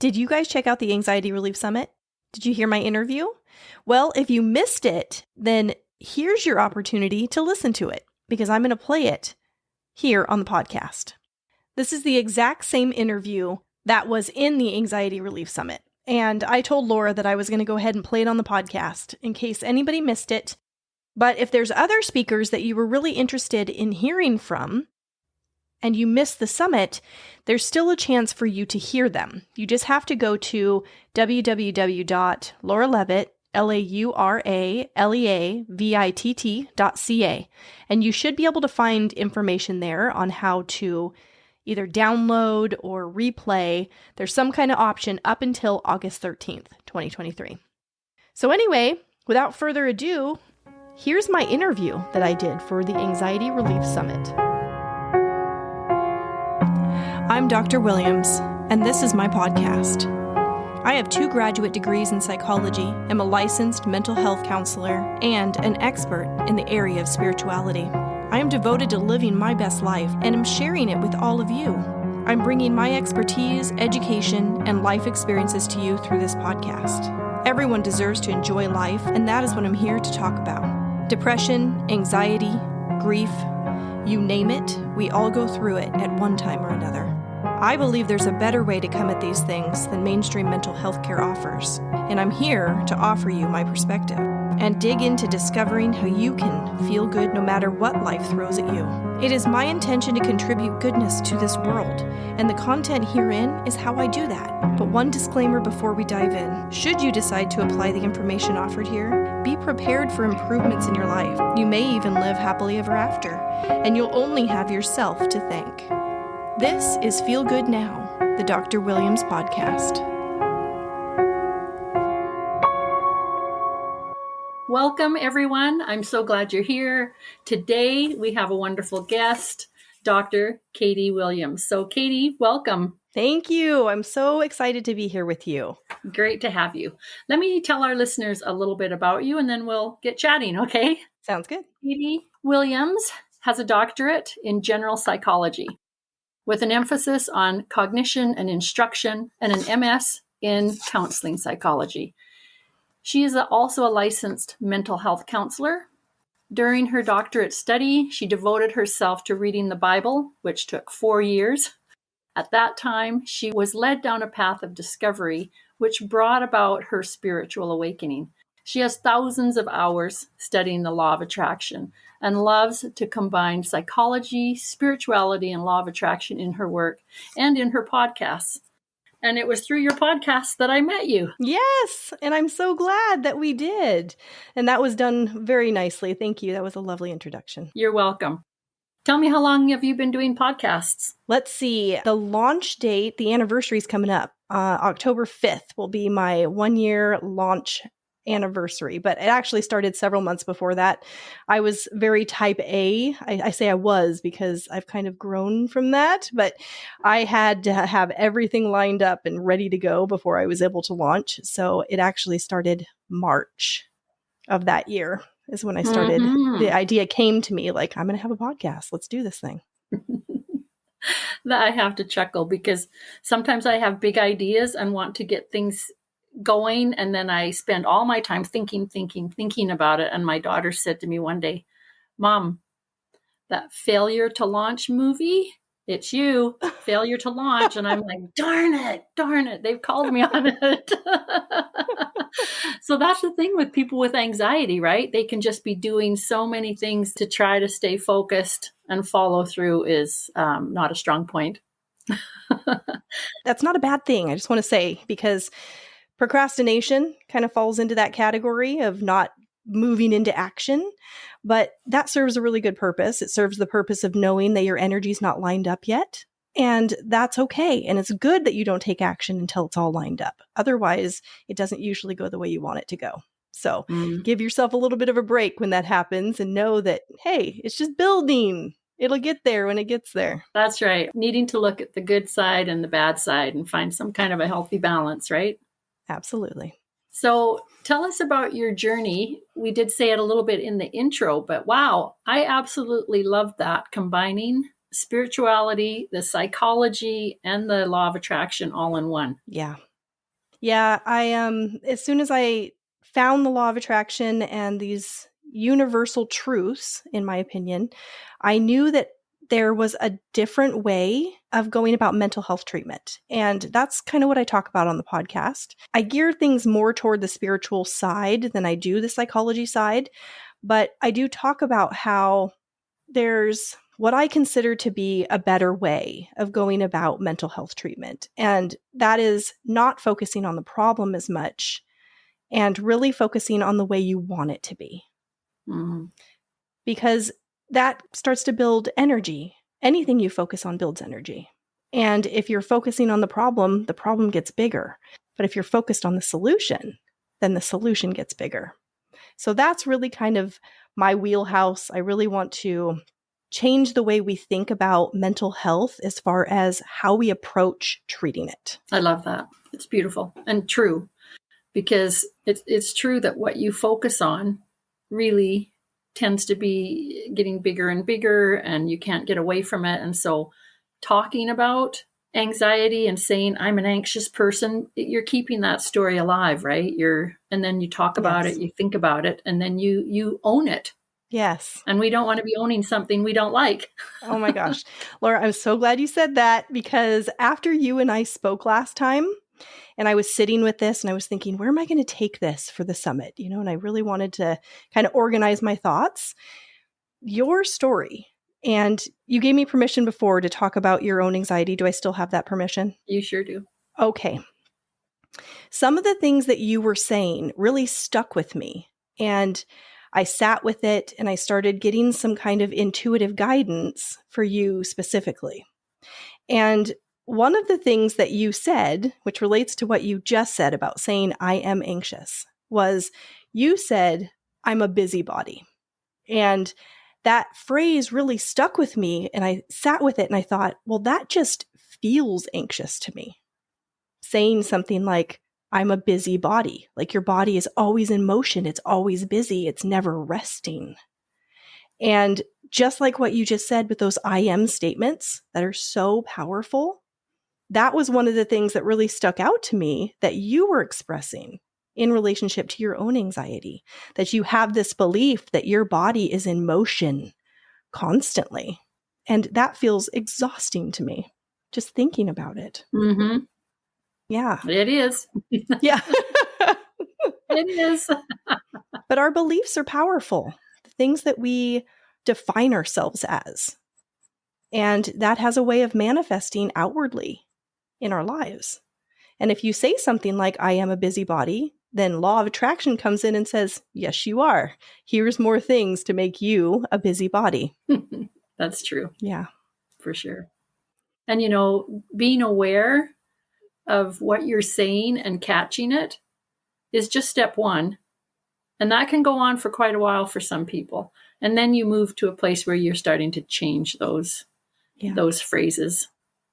Did you guys check out the Anxiety Relief Summit? Did you hear my interview? Well, if you missed it, then here's your opportunity to listen to it because I'm going to play it here on the podcast. This is the exact same interview that was in the Anxiety Relief Summit. And I told Laura that I was going to go ahead and play it on the podcast in case anybody missed it. But if there's other speakers that you were really interested in hearing from, and you missed the summit, there's still a chance for you to hear them. You just have to go to www.lauraleavitt.ca, and you should be able to find information there on how to either download or replay. There's some kind of option up until August 13th, 2023. So anyway, without further ado, here's my interview that I did for the Anxiety Relief Summit. I'm Dr. Williams, and this is my podcast. I have 2 graduate degrees in psychology, am a licensed mental health counselor, and an expert in the area of spirituality. I am devoted to living my best life and am sharing it with all of you. I'm bringing my expertise, education, and life experiences to you through this podcast. Everyone deserves to enjoy life, and that is what I'm here to talk about. Depression, anxiety, grief, you name it, we all go through it at one time or another. I believe there's a better way to come at these things than mainstream mental health care offers, and I'm here to offer you my perspective and dig into discovering how you can feel good no matter what life throws at you. It is my intention to contribute goodness to this world, and the content herein is how I do that. But one disclaimer before we dive in. Should you decide to apply the information offered here, be prepared for improvements in your life. You may even live happily ever after, and you'll only have yourself to thank. This is Feel Good Now, the Dr. Williams podcast. Welcome, everyone. I'm so glad you're here. Today, we have a wonderful guest, Dr. Katie Williams. So, Katie, welcome. Thank you. I'm so excited to be here with you. Great to have you. Let me tell our listeners a little bit about you, and then we'll get chatting, okay? Sounds good. Katie Williams has a doctorate in general psychology, with an emphasis on cognition and instruction, and an MS in counseling psychology. She is also a licensed mental health counselor. During her doctorate study, she devoted herself to reading the Bible, which took 4 years. At that time, she was led down a path of discovery, which brought about her spiritual awakening. She has thousands of hours studying the law of attraction and loves to combine psychology, spirituality, and law of attraction in her work and in her podcasts. And it was through your podcast that I met you. Yes, and I'm so glad that we did. And that was done very nicely. Thank you. That was a lovely introduction. You're welcome. Tell me, how long have you been doing podcasts? Let's see. The launch date, the anniversary is coming up. October 5th will be my 1-year launch anniversary, but it actually started several months before that. I was very type A. I say I was because I've kind of grown from that, but I had to have everything lined up and ready to go before I was able to launch. So it actually started March of that year is when I started. The idea came to me like, I'm going to have a podcast. Let's do this thing. I have to chuckle because sometimes I have big ideas and want to get things going, and then I spend all my time thinking about it. And my daughter said to me one day, Mom, that failure to launch movie, it's you, failure to launch. And I'm like, darn it, they've called me on it. So that's the thing with people with anxiety, right? They can just be doing so many things to try to stay focused, and follow through is not a strong point. That's not a bad thing. I just want to say, because procrastination kind of falls into that category of not moving into action, but that serves a really good purpose. It serves the purpose of knowing that your energy's not lined up yet, and that's okay. And it's good that you don't take action until it's all lined up. Otherwise, it doesn't usually go the way you want it to go. So give yourself a little bit of a break when that happens and know that, hey, it's just building. It'll get there when it gets there. That's right. Needing to look at the good side and the bad side and find some kind of a healthy balance, right? Absolutely. So tell us about your journey. We did say it a little bit in the intro, but wow, I absolutely love that, combining spirituality, the psychology, and the law of attraction all in one. Yeah. Yeah, as soon as I found the law of attraction and these universal truths, in my opinion, I knew that there was a different way of going about mental health treatment. And that's kind of what I talk about on the podcast. I gear things more toward the spiritual side than I do the psychology side, but I do talk about how there's what I consider to be a better way of going about mental health treatment. And that is not focusing on the problem as much and really focusing on the way you want it to be. Mm-hmm. Because that starts to build energy. Anything you focus on builds energy. And if you're focusing on the problem gets bigger. But if you're focused on the solution, then the solution gets bigger. So that's really kind of my wheelhouse. I really want to change the way we think about mental health as far as how we approach treating it. I love that. It's beautiful and true, because it's true that what you focus on really tends to be getting bigger and bigger, and you can't get away from it. And so talking about anxiety and saying I'm an anxious person, you're keeping that story alive, right? And then you talk about Yes. it, you think about it, and then you own it. Yes. And we don't want to be owning something we don't like. Oh my gosh. Laura, I'm so glad you said that, because after you and I spoke last time, and I was sitting with this and I was thinking, where am I going to take this for the summit? And I really wanted to kind of organize my thoughts. Your story, and you gave me permission before to talk about your own anxiety. Do I still have that permission? You sure do. Okay. Some of the things that you were saying really stuck with me, and I sat with it and I started getting some kind of intuitive guidance for you specifically. And one of the things that you said, which relates to what you just said about saying I am anxious, was you said, I'm a busybody. And that phrase really stuck with me, and I sat with it and I thought, well, that just feels anxious to me. Saying something like, I'm a busy body, like your body is always in motion, it's always busy, it's never resting. And just like what you just said with those I am statements that are so powerful, that was one of the things that really stuck out to me that you were expressing in relationship to your own anxiety, that you have this belief that your body is in motion constantly. And that feels exhausting to me, just thinking about it. Mm-hmm. Yeah. It is. Yeah. It is. But our beliefs are powerful, the things that we define ourselves as. And that has a way of manifesting outwardly in our lives. And if you say something like, I am a busybody, then law of attraction comes in and says, yes, you are. Here's more things to make you a busybody. That's true. Yeah. For sure. And, being aware of what you're saying and catching it is just step one. And that can go on for quite a while for some people. And then you move to a place where you're starting to change those phrases.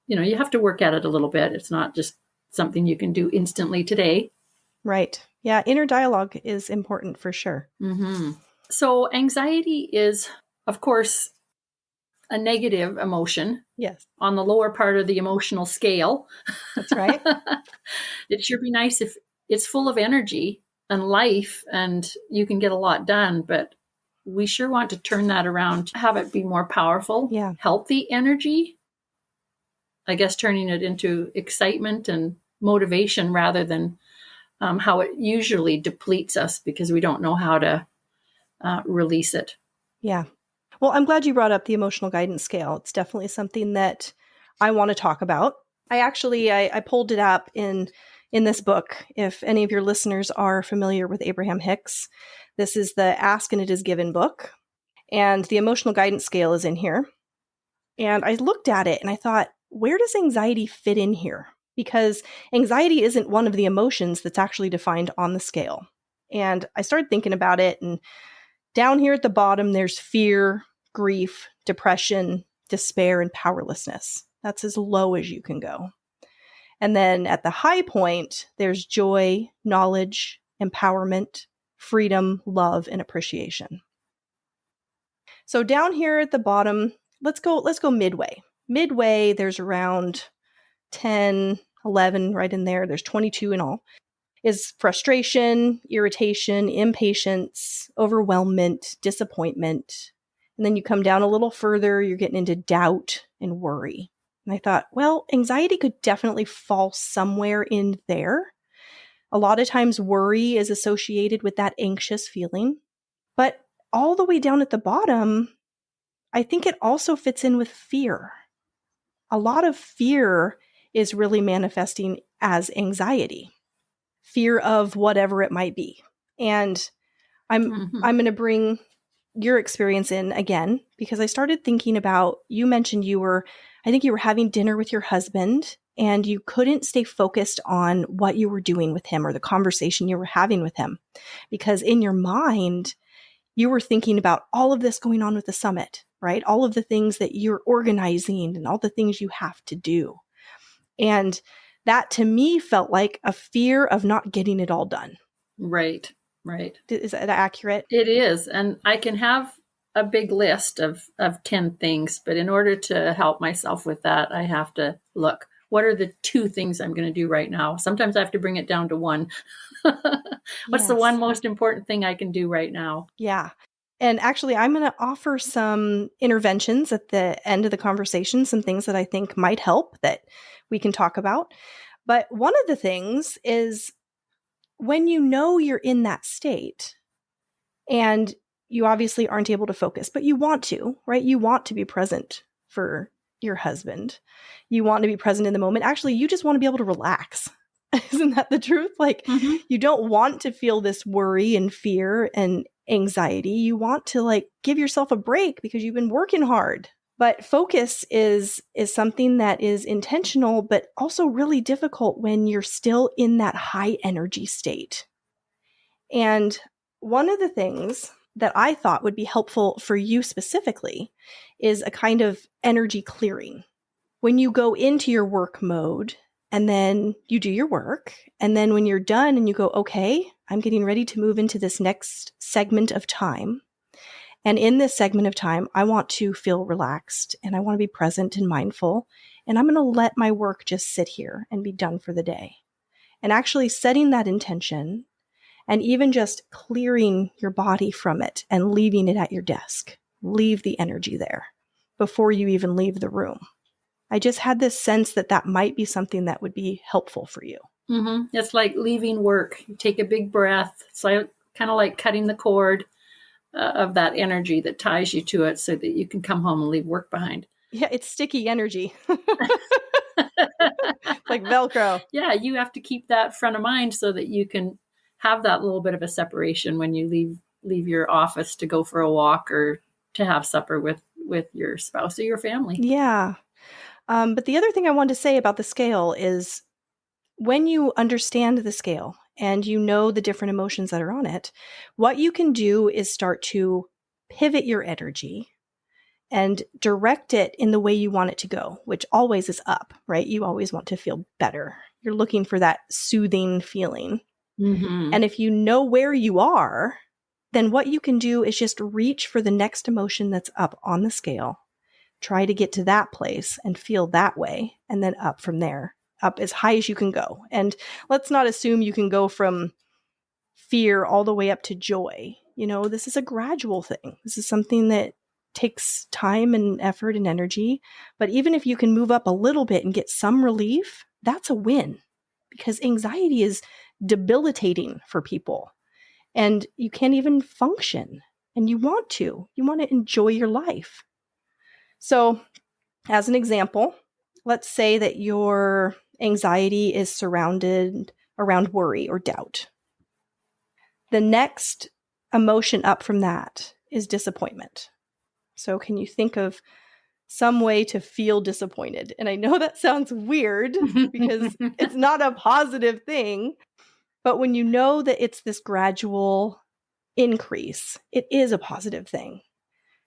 You have to work at it a little bit. It's not just something you can do instantly today. Right. Yeah. Inner dialogue is important for sure. Mm-hmm. So anxiety is, of course, a negative emotion. Yes. On the lower part of the emotional scale. That's right. It sure be nice if it's full of energy and life and you can get a lot done, but we sure want to turn that around, have it be more powerful, healthy energy. I guess turning it into excitement and motivation rather than how it usually depletes us because we don't know how to release it. Yeah. Well, I'm glad you brought up the emotional guidance scale. It's definitely something that I want to talk about. I pulled it up in this book. If any of your listeners are familiar with Abraham Hicks, this is the Ask and It Is Given book. And the emotional guidance scale is in here. And I looked at it and I thought, where does anxiety fit in here? Because anxiety isn't one of the emotions that's actually defined on the scale. And I started thinking about it, and down here at the bottom, there's fear, grief, depression, despair, and powerlessness. That's as low as you can go. And then at the high point, there's joy, knowledge, empowerment, freedom, love, and appreciation. So down here at the bottom, let's go midway. Midway, there's around 10, 11 right in there. There's 22 in all. is frustration, irritation, impatience, overwhelmment, disappointment. And then you come down a little further, you're getting into doubt and worry. And I thought, well, anxiety could definitely fall somewhere in there. A lot of times worry is associated with that anxious feeling. But all the way down at the bottom, I think it also fits in with fear. A lot of fear is really manifesting as anxiety, fear of whatever it might be. And I'm going to bring your experience in again, because I started thinking about, you mentioned I think you were having dinner with your husband and you couldn't stay focused on what you were doing with him or the conversation you were having with him, because in your mind, you were thinking about all of this going on with the summit, right? All of the things that you're organizing and all the things you have to do. And that to me felt like a fear of not getting it all done. Right. Is that accurate? It is. And I can have a big list of 10 things, but in order to help myself with that, I have to look, what are the 2 things I'm going to do right now? Sometimes I have to bring it down to 1. What's the one most important thing I can do right now? Yeah. And actually, I'm going to offer some interventions at the end of the conversation, some things that I think might help that we can talk about. But one of the things is when you know you're in that state and you obviously aren't able to focus, but you want to, right? You want to be present for your husband. You want to be present in the moment. Actually, you just want to be able to relax. Isn't that the truth? Like, you don't want to feel this worry and fear and anxiety. You want to give yourself a break because you've been working hard. But focus is something that is intentional, but also really difficult when you're still in that high energy state. And one of the things that I thought would be helpful for you specifically is a kind of energy clearing. When you go into your work mode and then you do your work, and then when you're done and you go, okay, I'm getting ready to move into this next segment of time. And in this segment of time, I want to feel relaxed and I want to be present and mindful. And I'm going to let my work just sit here and be done for the day. And actually setting that intention and even just clearing your body from it and leaving it at your desk. Leave the energy there before you even leave the room. I just had this sense that that might be something that would be helpful for you. It's like leaving work. You take a big breath. It's like, kind of like cutting the cord of that energy that ties you to it so that you can come home and leave work behind. Yeah, it's sticky energy. Like Velcro. Yeah, you have to keep that front of mind so that you can have that little bit of a separation when you leave your office to go for a walk or to have supper with your spouse or your family. Yeah. But the other thing I wanted to say about the scale is when you understand the scale and you know the different emotions that are on it, what you can do is start to pivot your energy and direct it in the way you want it to go, which always is up, right? You always want to feel better. You're looking for that soothing feeling. And if you know where you are, then what you can do is just reach for the next emotion that's up on the scale. Try to get to that place and feel that way, and then up from there, up as high as you can go. And let's not assume you can go from fear all the way up to joy. This is a gradual thing. This is something that takes time and effort and energy. But even if you can move up a little bit and get some relief, that's a win, because anxiety is debilitating for people and you can't even function, and you want to enjoy your life. So as an example, let's say that your anxiety is surrounded around worry or doubt. The next emotion up from that is disappointment. So can you think of some way to feel disappointed? And I know that sounds weird because it's not a positive thing, but when you know that it's this gradual increase, it is a positive thing.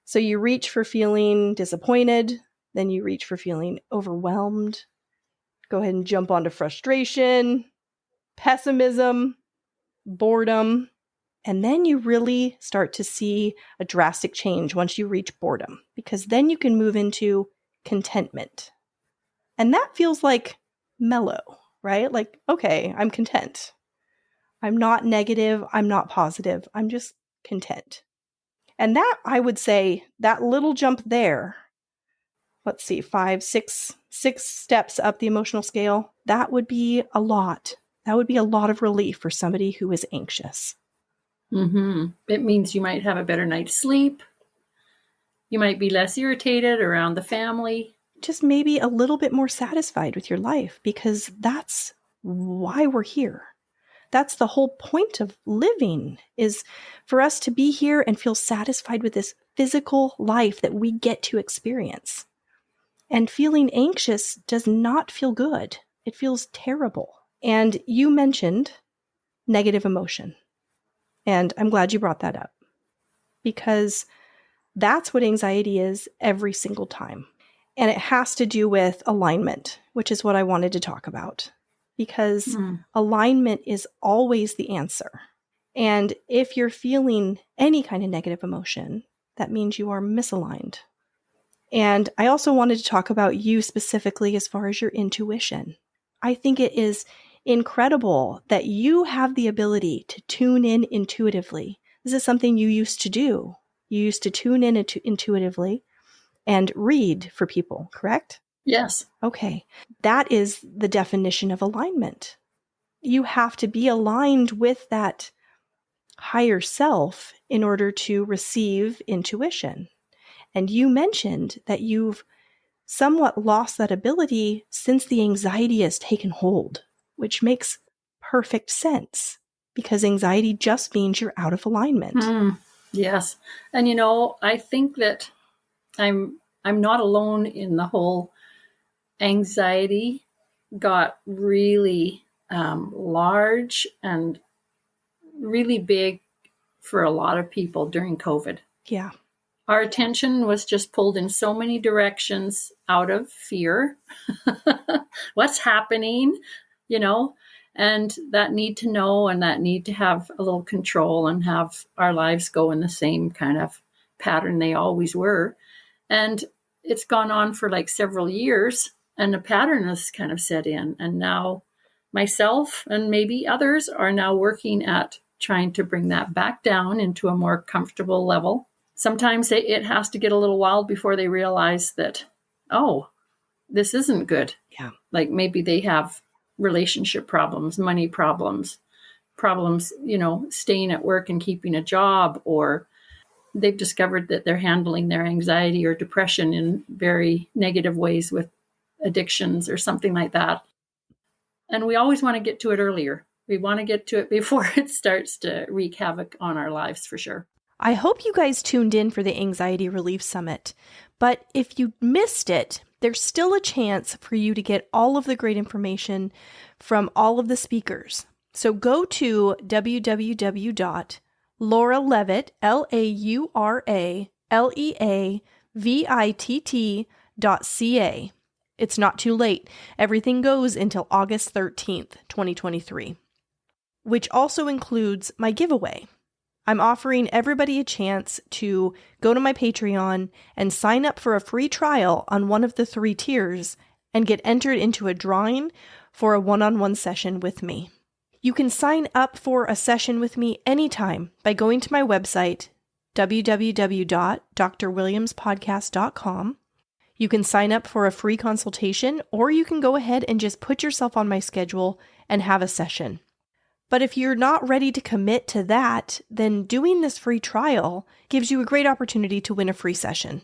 So you reach for feeling disappointed, then you reach for feeling overwhelmed. Go ahead and jump onto frustration, pessimism, boredom, and then you really start to see a drastic change once you reach boredom, because then you can move into contentment. And that feels like mellow, right? Like, okay, I'm content. I'm not negative. I'm not positive. I'm just content. And that, I would say, that little jump there, let's see, 6 steps up the emotional scale, that would be a lot. That would be a lot of relief for somebody who is anxious. It means you might have a better night's sleep. You might be less irritated around the family. Just maybe a little bit more satisfied with your life, because that's why we're here. That's the whole point of living, is for us to be here and feel satisfied with this physical life that we get to experience. And feeling anxious does not feel good. It feels terrible. And you mentioned negative emotion. And I'm glad you brought that up, because that's what anxiety is every single time. And it has to do with alignment, which is what I wanted to talk about, because alignment is always the answer. And if you're feeling any kind of negative emotion, that means you are misaligned. And I also wanted to talk about you specifically as far as your intuition. I think it is incredible that you have the ability to tune in intuitively. This is something you used to do. You used to tune in intuitively and read for people, correct? Yes. Okay. That is the definition of alignment. You have to be aligned with that higher self in order to receive intuition. And you mentioned that you've somewhat lost that ability since the anxiety has taken hold, which makes perfect sense, because anxiety just means you're out of alignment. Yes. And I think that I'm not alone in the whole anxiety got really large and really big for a lot of people during COVID. Yeah. Our attention was just pulled in so many directions out of fear. What's happening, and that need to know and that need to have a little control and have our lives go in the same kind of pattern they always were. And it's gone on for like several years, and the pattern has kind of set in. And now myself and maybe others are now working at trying to bring that back down into a more comfortable level. Sometimes it has to get a little wild before they realize that, oh, this isn't good. Yeah. Like maybe they have relationship problems, money problems, staying at work and keeping a job, or they've discovered that they're handling their anxiety or depression in very negative ways with addictions or something like that. And we always want to get to it earlier. We want to get to it before it starts to wreak havoc on our lives, for sure. I hope you guys tuned in for the Anxiety Relief Summit, but if you missed it, there's still a chance for you to get all of the great information from all of the speakers. So go to lauraleavitt.ca. It's not too late. Everything goes until August 13th, 2023, which also includes my giveaway. I'm offering everybody a chance to go to my Patreon and sign up for a free trial on one of the 3 tiers and get entered into a drawing for a one-on-one session with me. You can sign up for a session with me anytime by going to my website, www.drwilliamspodcast.com. You can sign up for a free consultation, or you can go ahead and just put yourself on my schedule and have a session. But if you're not ready to commit to that, then doing this free trial gives you a great opportunity to win a free session.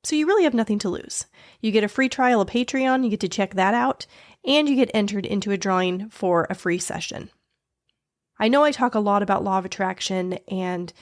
So you really have nothing to lose. You get a free trial of Patreon, you get to check that out, and you get entered into a drawing for a free session. I know I talk a lot about law of attraction and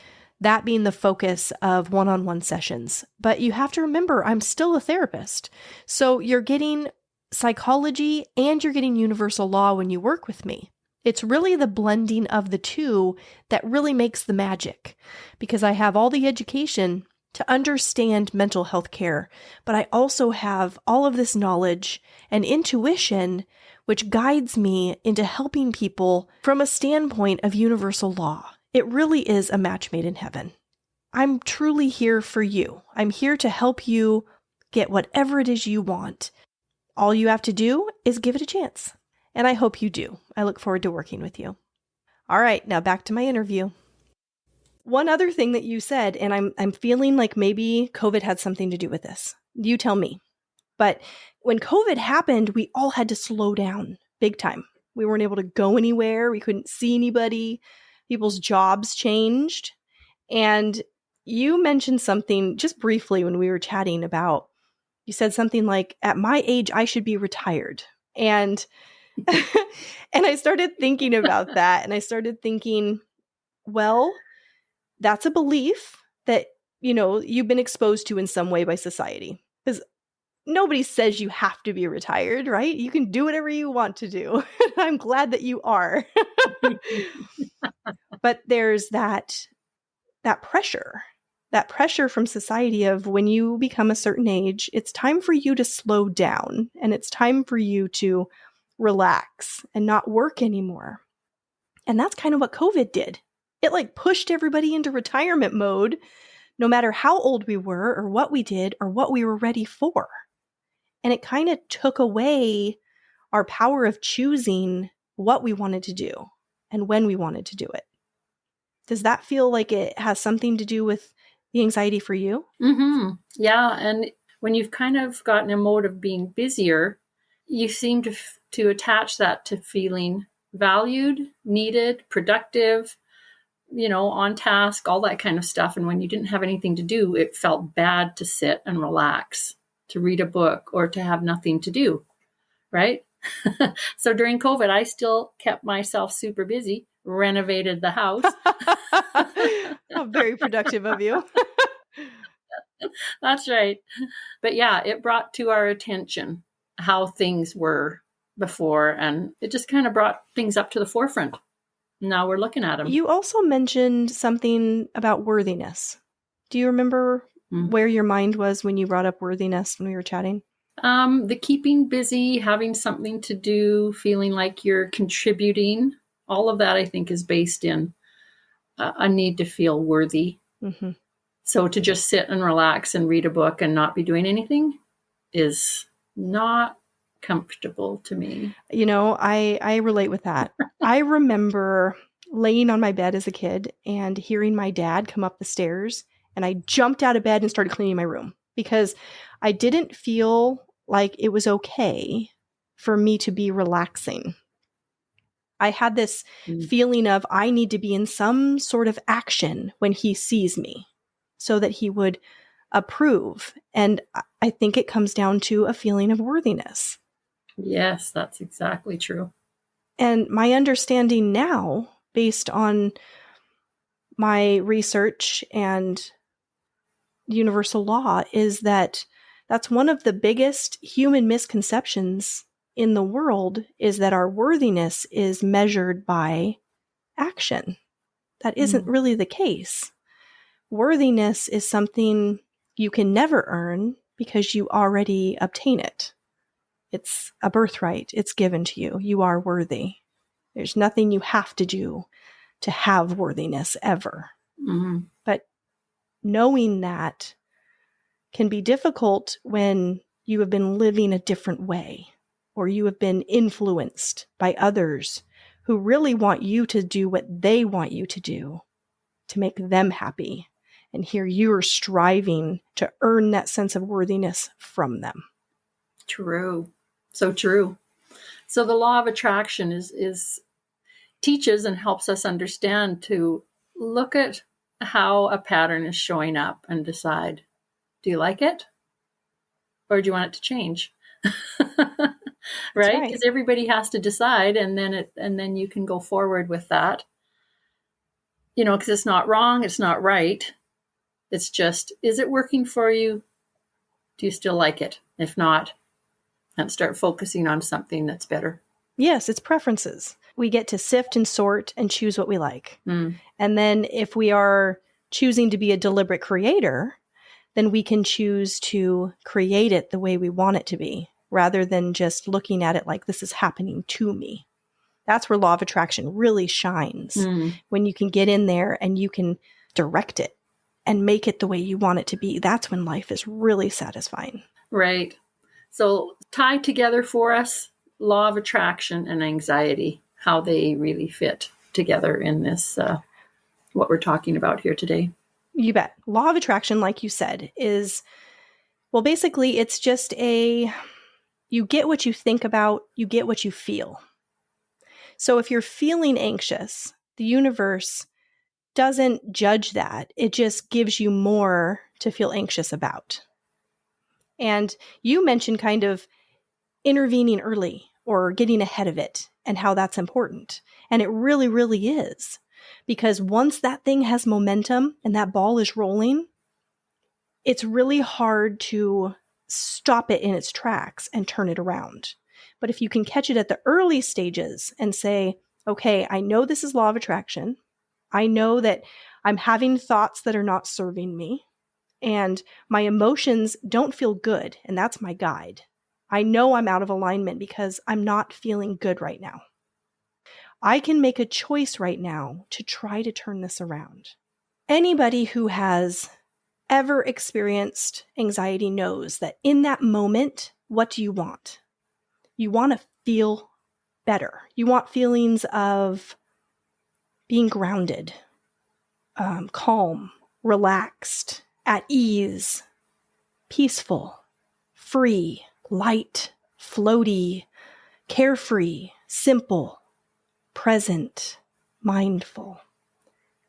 that being the focus of one-on-one sessions, but you have to remember I'm still a therapist. So you're getting psychology and you're getting universal law when you work with me. It's really the blending of the two that really makes the magic, because I have all the education to understand mental health care, but I also have all of this knowledge and intuition which guides me into helping people from a standpoint of universal law. It really is a match made in heaven. I'm truly here for you. I'm here to help you get whatever it is you want. All you have to do is give it a chance. And I hope you do. I look forward to working with you. All right, now back to my interview. One other thing that you said, and I'm feeling like maybe COVID had something to do with this. You tell me. But when COVID happened, we all had to slow down big time. We weren't able to go anywhere. We couldn't see anybody. People's jobs changed. And you mentioned something just briefly when we were chatting about, you said something like, at my age, I should be retired. And and I started thinking about that. And I started thinking, well, that's a belief that, you've been exposed to in some way by society. Because nobody says you have to be retired, right? You can do whatever you want to do. I'm glad that you are. But there's that pressure from society of when you become a certain age, it's time for you to slow down and it's time for you to relax and not work anymore. And that's kind of what COVID did. It pushed everybody into retirement mode, no matter how old we were or what we did or what we were ready for. And it kind of took away our power of choosing what we wanted to do and when we wanted to do it. Does that feel like it has something to do with the anxiety for you? Mm-hmm. Yeah. And when you've kind of gotten a mode of being busier, you seem to attach that to feeling valued, needed, productive, on task, all that kind of stuff. And when you didn't have anything to do, it felt bad to sit and relax, to read a book, or to have nothing to do, right? So during COVID, I still kept myself super busy, renovated the house. How very productive of you. That's right. But yeah, it brought to our attention how things were before, and it just kind of brought things up to the forefront. Now we're looking at them. You also mentioned something about worthiness. Do you remember where your mind was when you brought up worthiness when we were chatting? The keeping busy, having something to do, feeling like you're contributing, all of that I think is based in a need to feel worthy. Mm-hmm. So to just sit and relax and read a book and not be doing anything is not comfortable to me. I relate with that. I remember laying on my bed as a kid and hearing my dad come up the stairs, and I jumped out of bed and started cleaning my room because I didn't feel like it was okay for me to be relaxing. I had this feeling of I need to be in some sort of action when he sees me so that he would approve. And I think it comes down to a feeling of worthiness. Yes, that's exactly true. And my understanding now, based on my research and universal law, is that that's one of the biggest human misconceptions in the world, is that our worthiness is measured by action. That isn't really the case. Worthiness is something you can never earn because you already obtain it. It's a birthright. It's given to you. You are worthy. There's nothing you have to do to have worthiness ever. Mm-hmm. But knowing that can be difficult when you have been living a different way, or you have been influenced by others who really want you to do what they want you to do to make them happy. And here you are striving to earn that sense of worthiness from them. True. So true. So the law of attraction is teaches and helps us understand to look at how a pattern is showing up and decide, do you like it? Or do you want it to change? Right? Because everybody has to decide, and then you can go forward with that. Because it's not wrong, it's not right. It's just, is it working for you? Do you still like it? If not, and start focusing on something that's better. Yes, it's preferences. We get to sift and sort and choose what we like. And then if we are choosing to be a deliberate creator, then we can choose to create it the way we want it to be, rather than just looking at it like this is happening to me. That's where law of attraction really shines, when you can get in there and you can direct it and make it the way you want it to be. That's when life is really satisfying. Right. So tied together for us, law of attraction and anxiety, how they really fit together in this, what we're talking about here today? You bet. Law of attraction, like you said, is, well, basically it's just you get what you think about, you get what you feel. So if you're feeling anxious, the universe doesn't judge that. It just gives you more to feel anxious about. And you mentioned kind of intervening early or getting ahead of it and how that's important. And it really, really is. Because once that thing has momentum and that ball is rolling, it's really hard to stop it in its tracks and turn it around. But if you can catch it at the early stages and say, okay, I know this is law of attraction. I know that I'm having thoughts that are not serving me, and my emotions don't feel good, and that's my guide. I know I'm out of alignment because I'm not feeling good right now. I can make a choice right now to try to turn this around. Anybody who has ever experienced anxiety knows that in that moment, what do you want? You want to feel better. You want feelings of being grounded, calm, relaxed, at ease, peaceful, free, light, floaty, carefree, simple, present, mindful,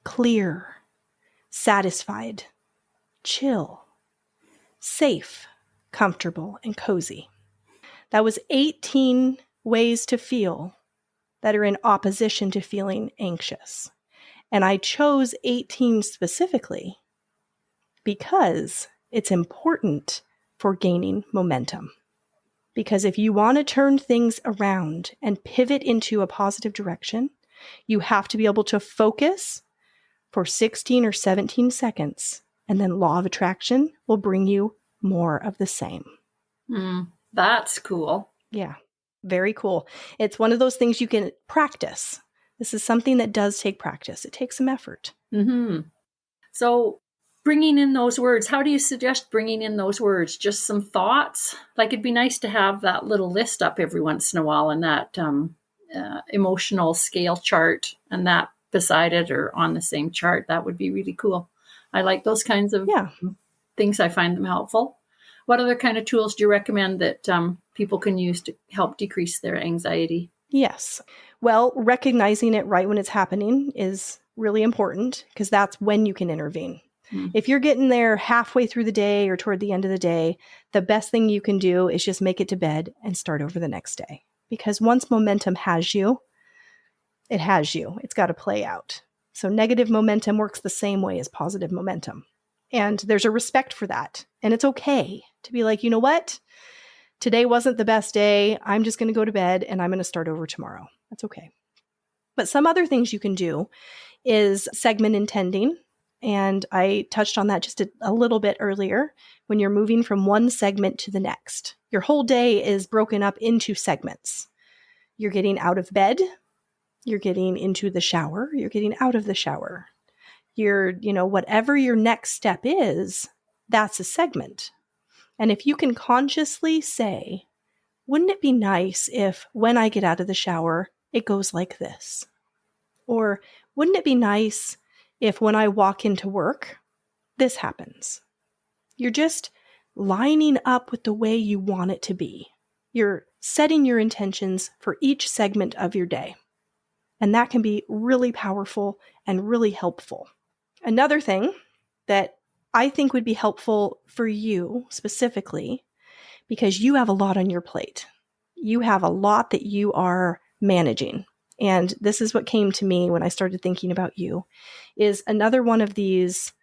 clear, satisfied, chill, safe, comfortable, and cozy. That was 18 ways to feel that are in opposition to feeling anxious. And I chose 18 specifically because it's important for gaining momentum. Because if you want to turn things around and pivot into a positive direction, you have to be able to focus for 16 or 17 seconds, and then law of attraction will bring you more of the same. That's cool. Yeah, very cool. It's one of those things you can practice. This is something that does take practice. It takes some effort. Mm-hmm. So bringing in those words, how do you suggest bringing in those words? Just some thoughts? Like it'd be nice to have that little list up every once in a while and that emotional scale chart and that beside it or on the same chart. That would be really cool. I like those kinds of things. I find them helpful. What other kind of tools do you recommend that people can use to help decrease their anxiety? Yes. Well, recognizing it right when it's happening is really important because that's when you can intervene. If you're getting there halfway through the day or toward the end of the day, the best thing you can do is just make it to bed and start over the next day. Because once momentum has you, it has you. It's got to play out. So negative momentum works the same way as positive momentum. And there's a respect for that. And it's okay to be like, you know what? Today wasn't the best day. I'm just going to go to bed and I'm going to start over tomorrow. That's okay. But some other things you can do is segment intending. And I touched on that just a little bit earlier. When you're moving from one segment to the next, your whole day is broken up into segments. You're getting out of bed. You're getting into the shower. You're getting out of the shower. You're, whatever your next step is, that's a segment. And if you can consciously say, wouldn't it be nice if when I get out of the shower, it goes like this? Or wouldn't it be nice if when I walk into work, this happens? You're just lining up with the way you want it to be. You're setting your intentions for each segment of your day. And that can be really powerful and really helpful. Another thing that I think would be helpful for you specifically, because you have a lot on your plate. You have a lot that you are managing. And this is what came to me when I started thinking about you, is another one of these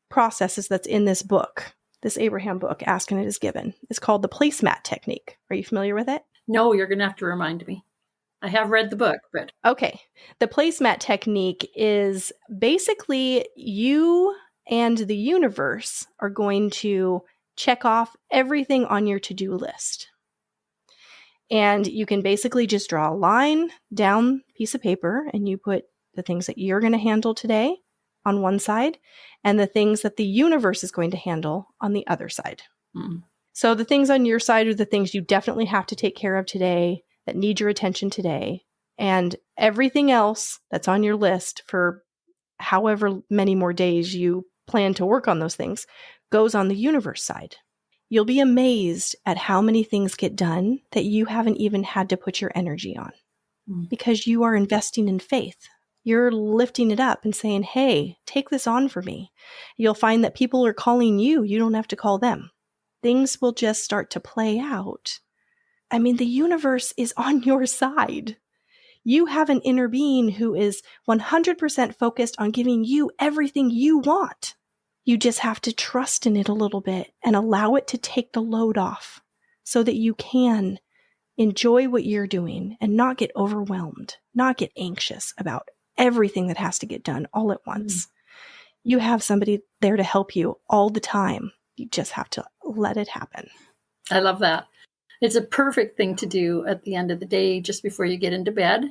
processes that's in this book, this Abraham book, Ask and It Is Given. It's called the placemat technique. Are you familiar with it? No, you're going to have to remind me. I have read the book, but... Okay. The placemat technique is basically you and the universe are going to check off everything on your to-do list. And you can basically just draw a line down a piece of paper and you put the things that you're going to handle today on one side and the things that the universe is going to handle on the other side. So the things on your side are the things you definitely have to take care of today that need your attention today. And everything else that's on your list for however many more days you plan to work on those things goes on the universe side. You'll be amazed at how many things get done that you haven't even had to put your energy on because you are investing in faith. You're lifting it up and saying, hey, take this on for me. You'll find that people are calling you. You don't have to call them. Things will just start to play out. I mean, the universe is on your side. You have an inner being who is 100% focused on giving you everything you want. You just have to trust in it a little bit and allow it to take the load off so that you can enjoy what you're doing and not get overwhelmed, not get anxious about everything that has to get done all at once. You have somebody there to help you all the time. You just have to let it happen. I love that. It's a perfect thing to do at the end of the day, just before you get into bed,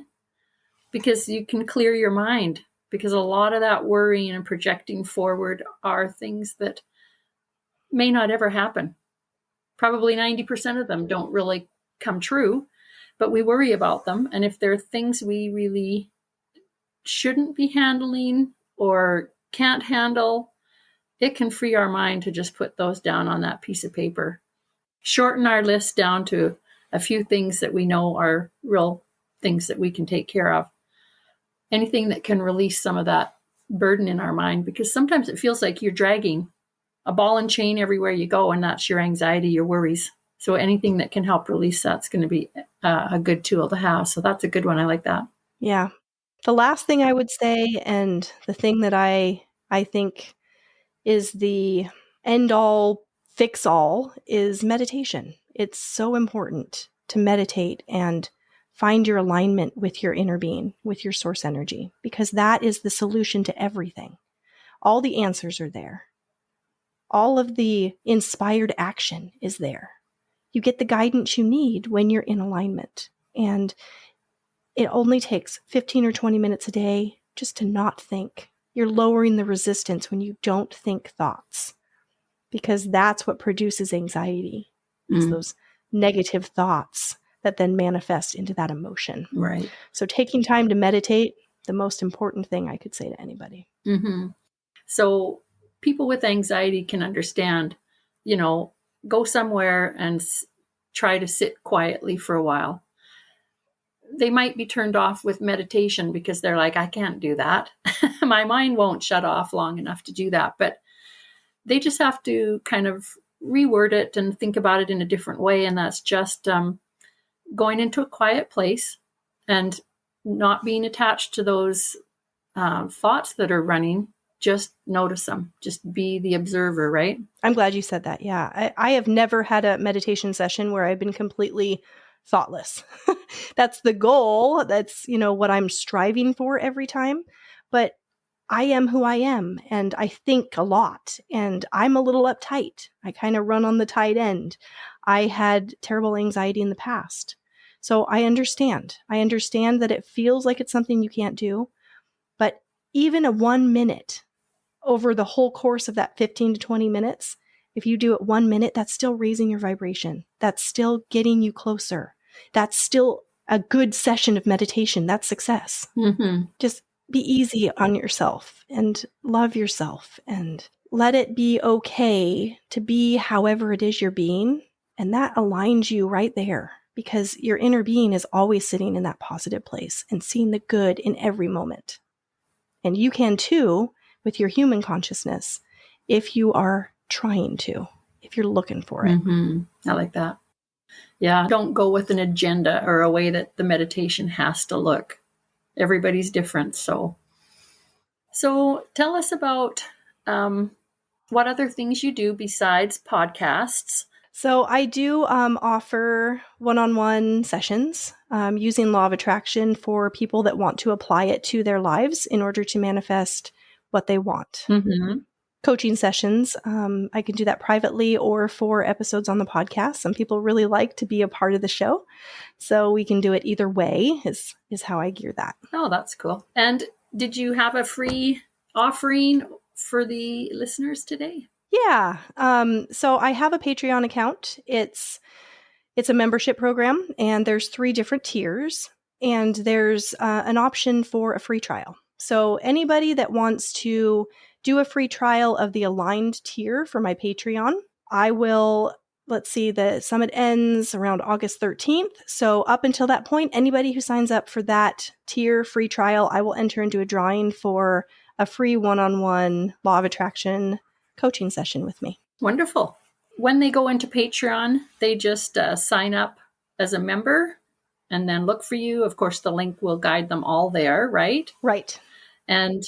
because you can clear your mind. Because a lot of that worrying and projecting forward are things that may not ever happen. Probably 90% of them don't really come true, but we worry about them. And if there are things we really shouldn't be handling or can't handle, it can free our mind to just put those down on that piece of paper. Shorten our list down to a few things that we know are real things that we can take care of. Anything that can release some of that burden in our mind, because sometimes it feels like you're dragging a ball and chain everywhere you go, and that's your anxiety, your worries. So anything that can help release that's going to be a good tool to have. So that's a good one. I like that. Yeah. The last thing I would say, and the thing that I think is the end all, fix all, is meditation. It's so important to meditate and find your alignment with your inner being, with your source energy, because that is the solution to everything. All the answers are there. All of the inspired action is there. You get the guidance you need when you're in alignment. And it only takes 15 or 20 minutes a day just to not think. You're lowering the resistance when you don't think thoughts, because that's what produces anxiety. It's those negative thoughts that then manifest into that emotion. Right. So taking time to meditate, the most important thing I could say to anybody. Mm-hmm. So people with anxiety can understand, go somewhere and try to sit quietly for a while. They might be turned off with meditation because they're like, I can't do that. My mind won't shut off long enough to do that. But they just have to kind of reword it and think about it in a different way. And that's just going into a quiet place and not being attached to those thoughts that are running. Just notice them. Just be the observer, right? I'm glad you said that. Yeah. I have never had a meditation session where I've been completely thoughtless. That's the goal. That's, what I'm striving for every time. But I am who I am, and I think a lot, and I'm a little uptight. I kind of run on the tight end. I had terrible anxiety in the past. So I understand. I understand that it feels like it's something you can't do, but even a 1 minute over the whole course of that 15 to 20 minutes, if you do it 1 minute, that's still raising your vibration. That's still getting you closer. That's still a good session of meditation. That's success. Mm-hmm. Just be easy on yourself and love yourself and let it be okay to be however it is you're being. And that aligns you right there, because your inner being is always sitting in that positive place and seeing the good in every moment. And you can too with your human consciousness if you are trying to, if you're looking for it. Mm-hmm. I like that. Yeah. Don't go with an agenda or a way that the meditation has to look. Everybody's different. So tell us about what other things you do besides podcasts. So I do offer one-on-one sessions using law of attraction for people that want to apply it to their lives in order to manifest what they want. Mm-hmm. Coaching sessions, I can do that privately or for episodes on the podcast. Some people really like to be a part of the show. So we can do it either way is how I gear that. Oh, that's cool. And did you have a free offering for the listeners today? Yeah. So I have a Patreon account. It's a membership program, and there's 3 different tiers. And there's an option for a free trial. So anybody that wants to do a free trial of the aligned tier for my Patreon, I will, the summit ends around August 13th. So up until that point, anybody who signs up for that tier free trial, I will enter into a drawing for a free one-on-one law of attraction coaching session with me. Wonderful. When they go into Patreon, they just sign up as a member and then look for you. Of course, the link will guide them all there, right? Right. And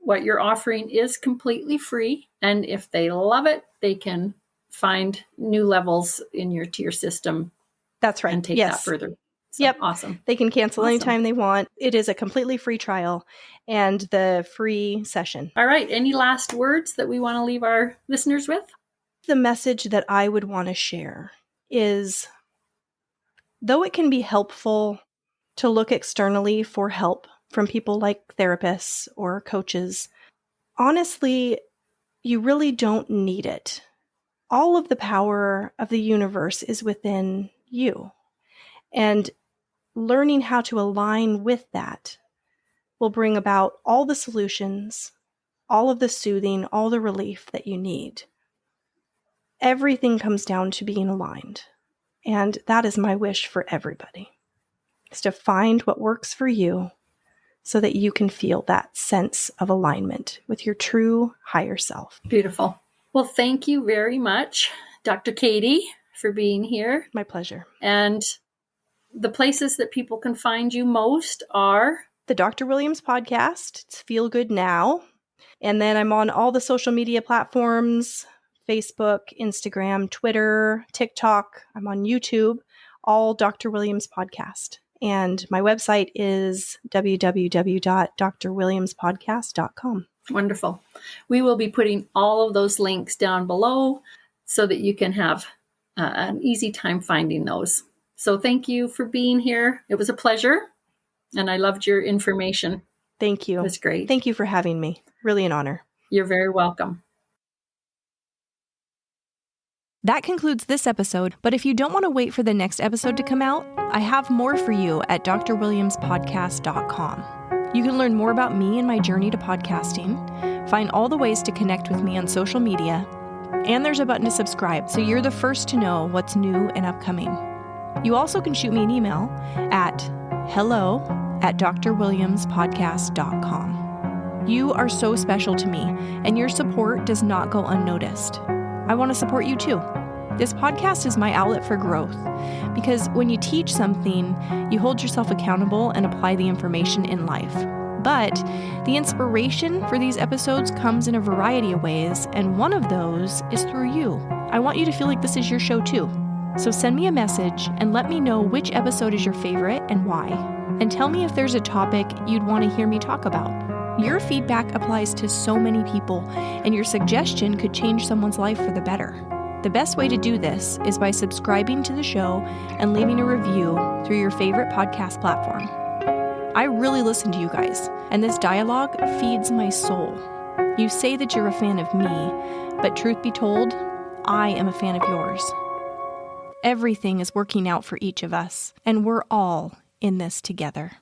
what you're offering is completely free. And if they love it, they can find new levels in your tier system. That's right. And take that further. So, yep. Awesome. They can cancel anytime they want. It is a completely free trial and the free session. All right. Any last words that we want to leave our listeners with? The message that I would want to share is, though it can be helpful to look externally for help from people like therapists or coaches, honestly, you really don't need it. All of the power of the universe is within you. And learning how to align with that will bring about all the solutions, all of the soothing, all the relief that you need. Everything comes down to being aligned. And that is my wish for everybody, is to find what works for you so that you can feel that sense of alignment with your true higher self. Beautiful. Well, thank you very much, Dr. Katie, for being here. My pleasure. And the places that people can find you most are? The Dr. Williams podcast. It's Feel Good Now. And then I'm on all the social media platforms, Facebook, Instagram, Twitter, TikTok. I'm on YouTube, all Dr. Williams podcast. And my website is www.drwilliamspodcast.com. Wonderful. We will be putting all of those links down below so that you can have an easy time finding those. So thank you for being here. It was a pleasure, and I loved your information. Thank you. It was great. Thank you for having me. Really an honor. You're very welcome. That concludes this episode, but if you don't want to wait for the next episode to come out, I have more for you at drwilliamspodcast.com. You can learn more about me and my journey to podcasting, find all the ways to connect with me on social media, and there's a button to subscribe so you're the first to know what's new and upcoming. You also can shoot me an email at hello@drwilliamspodcast.com. You are so special to me, and your support does not go unnoticed. I want to support you too. This podcast is my outlet for growth, because when you teach something, you hold yourself accountable and apply the information in life. But the inspiration for these episodes comes in a variety of ways, and one of those is through you. I want you to feel like this is your show too. So send me a message and let me know which episode is your favorite and why. And tell me if there's a topic you'd want to hear me talk about. Your feedback applies to so many people, and your suggestion could change someone's life for the better. The best way to do this is by subscribing to the show and leaving a review through your favorite podcast platform. I really listen to you guys, and this dialogue feeds my soul. You say that you're a fan of me, but truth be told, I am a fan of yours. Everything is working out for each of us, and we're all in this together.